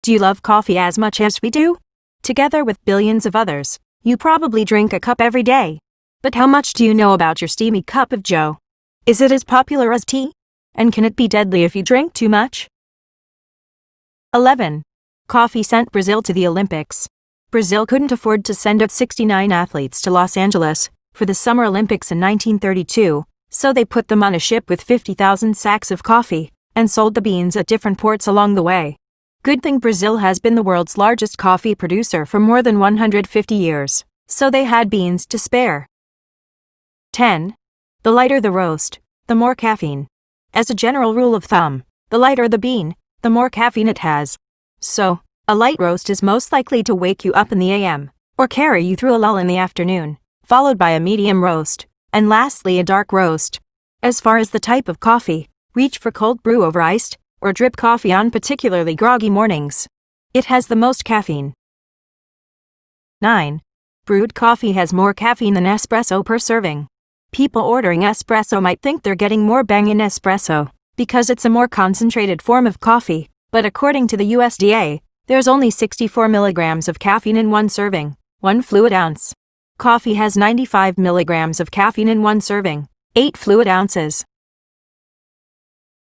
Do you love coffee as much as we do? Together with billions of others, you probably drink a cup every day. But how much do you know about your steamy cup of joe? Is it as popular as tea? And can it be deadly if you drink too much? 11. Coffee sent Brazil to the Olympics. Brazil couldn't afford to send up 69 athletes to Los Angeles for the Summer Olympics in 1932, so they put them on a ship with 50,000 sacks of coffee and sold the beans at different ports along the way. Good thing Brazil has been the world's largest coffee producer for more than 150 years, so they had beans to spare. 10. The lighter the roast, the more caffeine. As a general rule of thumb, the lighter the bean, the more caffeine it has. So, a light roast is most likely to wake you up in the AM, or carry you through a lull in the afternoon, followed by a medium roast, and lastly a dark roast. As far as the type of coffee, reach for cold brew over iced, or drip coffee on particularly groggy mornings. It has the most caffeine. 9. Brewed coffee has more caffeine than espresso per serving. People ordering espresso might think they're getting more bang in espresso, because it's a more concentrated form of coffee, but according to the USDA, there's only 64 milligrams of caffeine in one serving, 1 fluid ounce. Coffee has 95 milligrams of caffeine in one serving, 8 fluid ounces.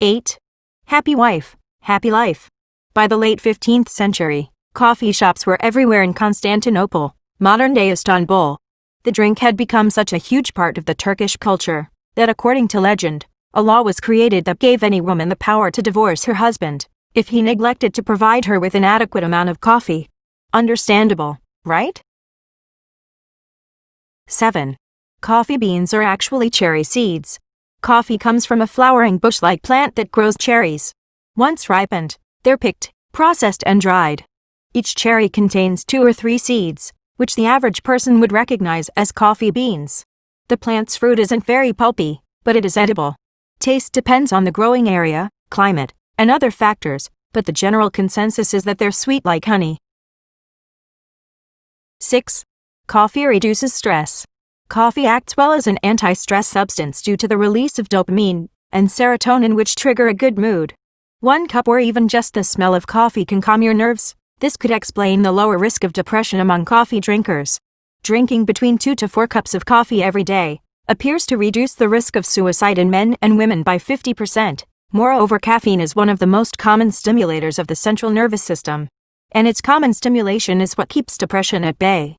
8. Happy wife, happy life. By the late 15th century, coffee shops were everywhere in Constantinople, modern-day Istanbul. The drink had become such a huge part of the Turkish culture that, according to legend, a law was created that gave any woman the power to divorce her husband if he neglected to provide her with an adequate amount of coffee. Understandable, right? 7. Coffee beans are actually cherry seeds. Coffee comes from a flowering bush-like plant that grows cherries. Once ripened, they're picked, processed and dried. Each cherry contains 2 or 3 seeds, which the average person would recognize as coffee beans. The plant's fruit isn't very pulpy, but it is edible. Taste depends on the growing area, climate, and other factors, but the general consensus is that they're sweet like honey. 6. Coffee reduces stress. Coffee acts well as an anti-stress substance due to the release of dopamine and serotonin, which trigger a good mood. 1 cup or even just the smell of coffee can calm your nerves. This could explain the lower risk of depression among coffee drinkers. Drinking between 2 to 4 cups of coffee every day appears to reduce the risk of suicide in men and women by 50%. Moreover, caffeine is one of the most common stimulators of the central nervous system, and its common stimulation is what keeps depression at bay.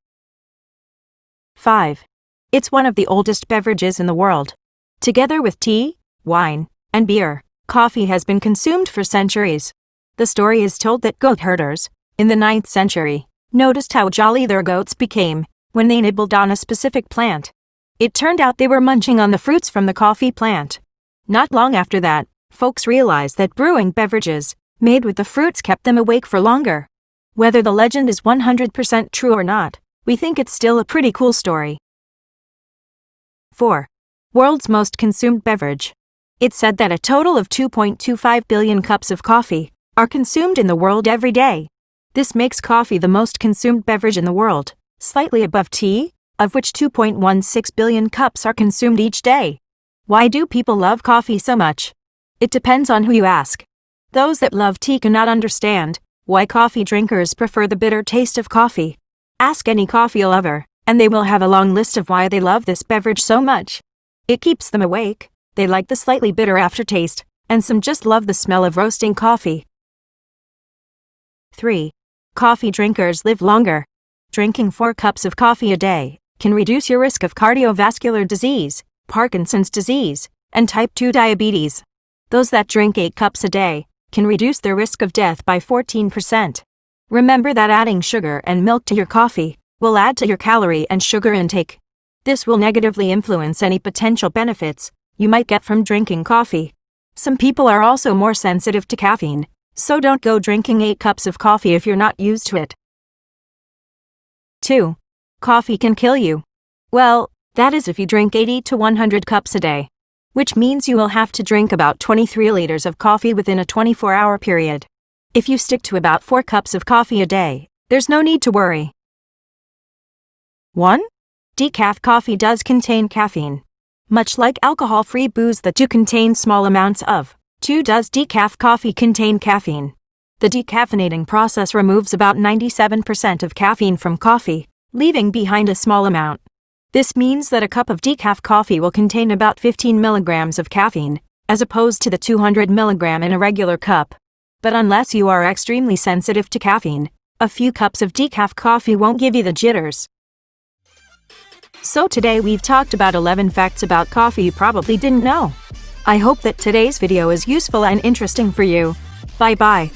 5. It's one of the oldest beverages in the world. Together with tea, wine, and beer, coffee has been consumed for centuries. The story is told that goat herders, in the 9th century, noticed how jolly their goats became when they nibbled on a specific plant. It turned out they were munching on the fruits from the coffee plant. Not long after that, folks realized that brewing beverages made with the fruits kept them awake for longer. Whether the legend is 100% true or not, we think it's still a pretty cool story. 4. World's most consumed beverage. It's said that a total of 2.25 billion cups of coffee are consumed in the world every day. This makes coffee the most consumed beverage in the world, slightly above tea, of which 2.16 billion cups are consumed each day. Why do people love coffee so much? It depends on who you ask. Those that love tea cannot understand why coffee drinkers prefer the bitter taste of coffee. Ask any coffee lover, and they will have a long list of why they love this beverage so much. It keeps them awake, they like the slightly bitter aftertaste, and some just love the smell of roasting coffee. 3. Coffee drinkers live longer. Drinking 4 cups of coffee a day can reduce your risk of cardiovascular disease, Parkinson's disease, and type 2 diabetes. Those that drink 8 cups a day can reduce their risk of death by 14%. Remember that adding sugar and milk to your coffee will add to your calorie and sugar intake. This will negatively influence any potential benefits you might get from drinking coffee. Some people are also more sensitive to caffeine, so don't go drinking 8 cups of coffee if you're not used to it. 2. Coffee can kill you. Well, that is if you drink 80 to 100 cups a day, which means you will have to drink about 23 liters of coffee within a 24-hour period. If you stick to about 4 cups of coffee a day, there's no need to worry. 1. Decaf coffee does contain caffeine. Much like alcohol-free booze that do contain small amounts of. 2. Does decaf coffee contain caffeine? The decaffeinating process removes about 97% of caffeine from coffee, leaving behind a small amount. This means that a cup of decaf coffee will contain about 15 milligrams of caffeine, as opposed to the 200 milligram in a regular cup. But unless you are extremely sensitive to caffeine, a few cups of decaf coffee won't give you the jitters. So today we've talked about 11 facts about coffee you probably didn't know. I hope that today's video is useful and interesting for you. Bye bye.